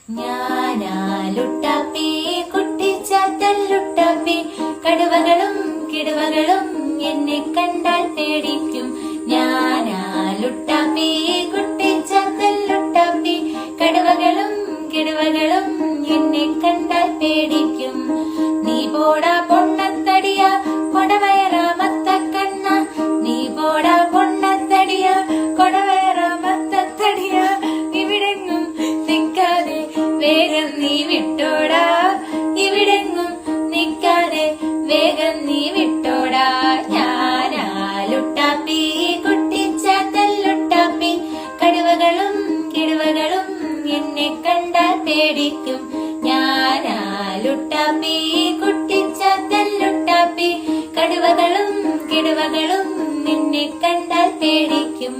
ഞാനാ ലുട്ടാപ്പി കുട്ടിച്ചാത്തൻ ലുട്ടാപ്പി, കടുവകളും കിടുവകളും എന്നെ കണ്ടാൽ പേടിക്കും. ഞാനാ ലുട്ടാപ്പി കുട്ടിച്ചാത്തൻ ലുട്ടാപ്പി, കടുവകളും കിടുവകളും എന്നെ കണ്ടാൽ പേടിക്കും. നീ പോടാ പൊണ്ണത്തടിയ കൊടവയറാമത്ത കണ്ണ, നീ പോടാ പൊണ്ണത്തടിയ കൊടവയറാമത്തടിയ, ഇവിടെങ്ങും നിൽക്കാതെ വേഗം നീ വിട്ടോടാ, ഇവിടെങ്ങും നിൽക്കാതെ വേഗം നീ വിട്ടോടാ. ഞാനാ ലുട്ടാപ്പി കുട്ടിച്ചാത്തൻ ലുട്ടാപ്പി, കടുവകളും കിടുവകളും എന്നെ കണ്ടാൽ പേടിക്കും. ഞാനാ ലുട്ടാപ്പി കുട്ടിച്ചാത്തൻ ലുട്ടാപ്പി, കടുവകളും കിടുവകളും നിന്നെ കണ്ടാൽ പേടിക്കും.